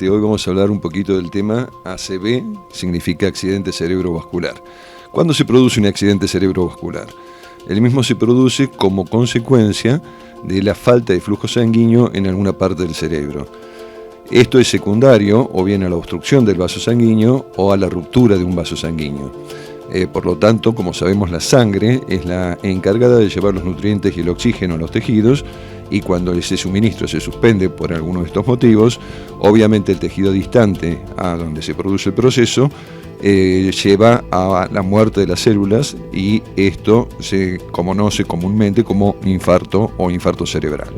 Hoy vamos a hablar un poquito del tema ACV, significa accidente cerebrovascular. ¿Cuándo se produce un accidente cerebrovascular? El mismo se produce como consecuencia de la falta de flujo sanguíneo en alguna parte del cerebro. Esto es secundario o bien a la obstrucción del vaso sanguíneo o a la ruptura de un vaso sanguíneo. Por lo tanto, como sabemos, la sangre es la encargada de llevar los nutrientes y el oxígeno a los tejidos, y cuando ese suministro se suspende por alguno de estos motivos, obviamente el tejido distante a donde se produce el proceso lleva a la muerte de las células, y esto se conoce comúnmente como infarto o infarto cerebral.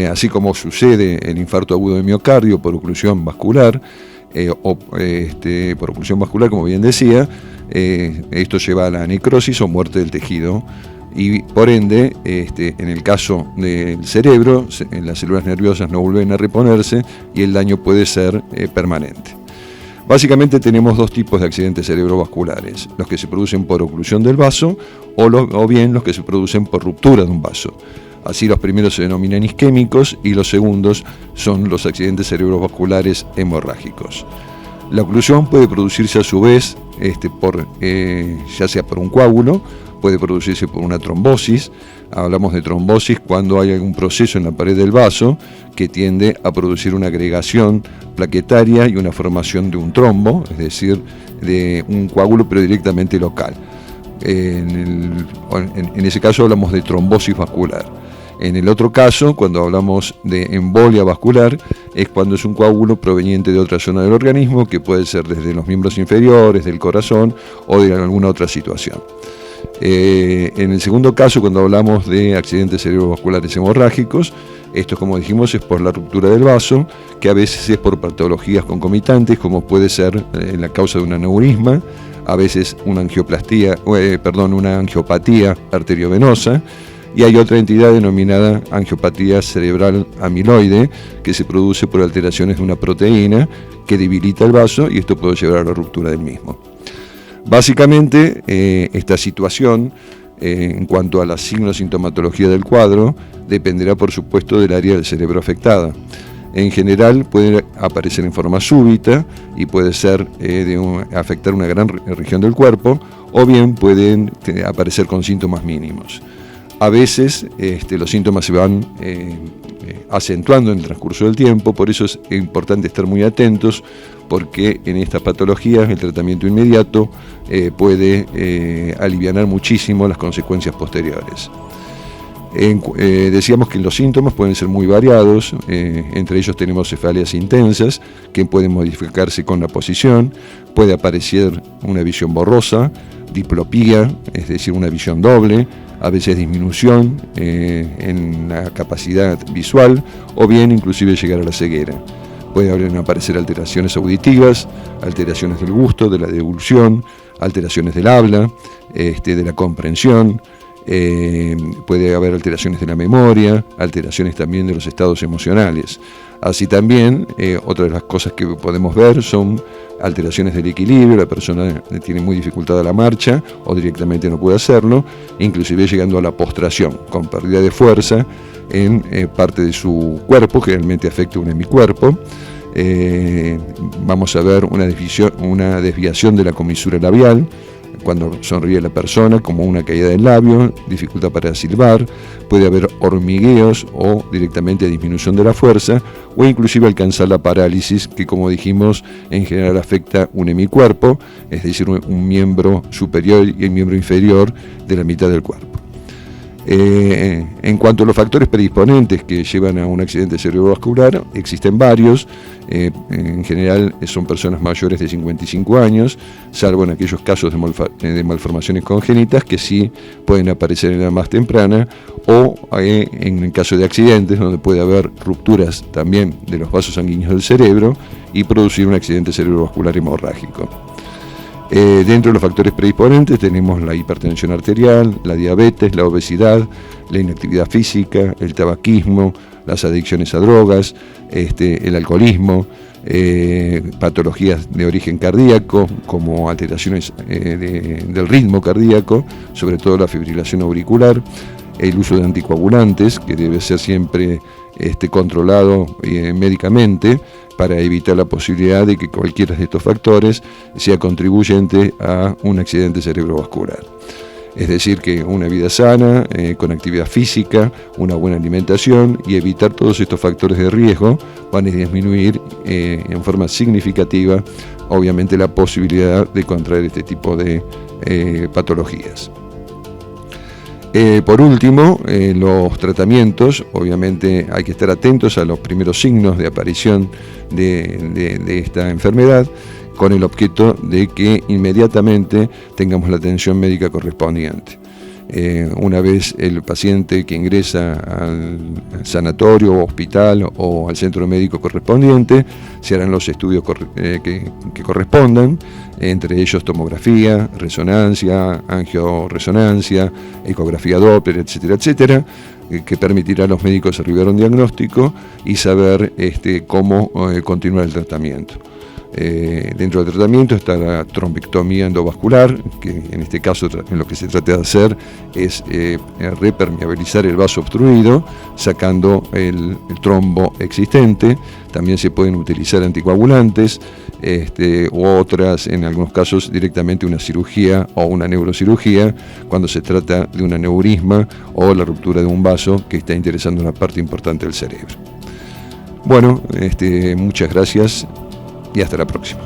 Así como sucede el infarto agudo de miocardio por oclusión vascular, por oclusión vascular, como bien decía, esto lleva a la necrosis o muerte del tejido, y por ende, en el caso del cerebro, las células nerviosas no vuelven a reponerse y el daño puede ser permanente. Básicamente tenemos dos tipos de accidentes cerebrovasculares: los que se producen por oclusión del vaso o bien los que se producen por ruptura de un vaso. Así, los primeros se denominan isquémicos y los segundos son los accidentes cerebrovasculares hemorrágicos. La oclusión puede producirse a su vez ya sea por un coágulo, puede producirse por una trombosis. Hablamos de trombosis cuando hay algún proceso en la pared del vaso que tiende a producir una agregación plaquetaria y una formación de un trombo, es decir, de un coágulo pero directamente local. En ese caso hablamos de trombosis vascular. En el otro caso, cuando hablamos de embolia vascular, es cuando es un coágulo proveniente de otra zona del organismo, que puede ser desde los miembros inferiores, del corazón o de alguna otra situación. En el segundo caso, cuando hablamos de accidentes cerebrovasculares hemorrágicos, esto, como dijimos, es por la ruptura del vaso, que a veces es por patologías concomitantes, como puede ser la causa de un aneurisma, a veces una angiopatía arteriovenosa, y hay otra entidad denominada angiopatía cerebral amiloide, que se produce por alteraciones de una proteína que debilita el vaso, y esto puede llevar a la ruptura del mismo. Básicamente, esta situación, en cuanto a la signo-sintomatología del cuadro, dependerá, por supuesto, del área del cerebro afectada. En general puede aparecer en forma súbita y puede ser afectar una gran región del cuerpo, o bien pueden aparecer con síntomas mínimos. A veces los síntomas se van acentuando en el transcurso del tiempo, por eso es importante estar muy atentos, porque en estas patologías el tratamiento inmediato puede alivianar muchísimo las consecuencias posteriores. Decíamos que los síntomas pueden ser muy variados, entre ellos tenemos cefaleas intensas que pueden modificarse con la posición, puede aparecer una visión borrosa, diplopía, es decir, una visión doble, a veces disminución en la capacidad visual, o bien inclusive llegar a la ceguera. Pueden aparecer alteraciones auditivas, alteraciones del gusto, de la deglución, alteraciones del habla, de la comprensión. Puede haber alteraciones de la memoria, alteraciones también de los estados emocionales. Así también, otra de las cosas que podemos ver son alteraciones del equilibrio. La persona tiene muy dificultad a la marcha o directamente no puede hacerlo, inclusive llegando a la postración, con pérdida de fuerza en parte de su cuerpo, generalmente afecta un hemicuerpo. Vamos a ver una desviación de la comisura labial cuando sonríe la persona, como una caída del labio, dificultad para silbar, puede haber hormigueos o directamente disminución de la fuerza, o inclusive alcanzar la parálisis, que, como dijimos, en general afecta un hemicuerpo, es decir, un miembro superior y el miembro inferior de la mitad del cuerpo. En cuanto a los factores predisponentes que llevan a un accidente cerebrovascular, existen varios. En general son personas mayores de 55 años, salvo en aquellos casos de malformaciones congénitas que sí pueden aparecer en edad más temprana, o en el caso de accidentes donde puede haber rupturas también de los vasos sanguíneos del cerebro y producir un accidente cerebrovascular hemorrágico. Dentro de los factores predisponentes tenemos la hipertensión arterial, la diabetes, la obesidad, la inactividad física, el tabaquismo, las adicciones a drogas, el alcoholismo, patologías de origen cardíaco, como alteraciones del ritmo cardíaco, sobre todo la fibrilación auricular, el uso de anticoagulantes, que debe ser siempre controlado médicamente, para evitar la posibilidad de que cualquiera de estos factores sea contribuyente a un accidente cerebrovascular. Es decir, que una vida sana, con actividad física, una buena alimentación y evitar todos estos factores de riesgo van a disminuir en forma significativa, obviamente, la posibilidad de contraer este tipo de patologías. Por último, los tratamientos, obviamente hay que estar atentos a los primeros signos de aparición de esta enfermedad, con el objeto de que inmediatamente tengamos la atención médica correspondiente. Una vez el paciente que ingresa al sanatorio o hospital o al centro médico correspondiente, se harán los estudios que correspondan, entre ellos tomografía, resonancia, angioresonancia, ecografía Doppler, etcétera, etcétera, que permitirá a los médicos arribar a un diagnóstico y saber cómo continuar el tratamiento. Dentro del tratamiento está la trombectomía endovascular, que en este caso lo que se trata de hacer es repermeabilizar el vaso obstruido, sacando el trombo existente. También se pueden utilizar anticoagulantes u otras, en algunos casos directamente una cirugía o una neurocirugía, cuando se trata de un aneurisma o la ruptura de un vaso que está interesando una parte importante del cerebro. Bueno, muchas gracias y hasta la próxima.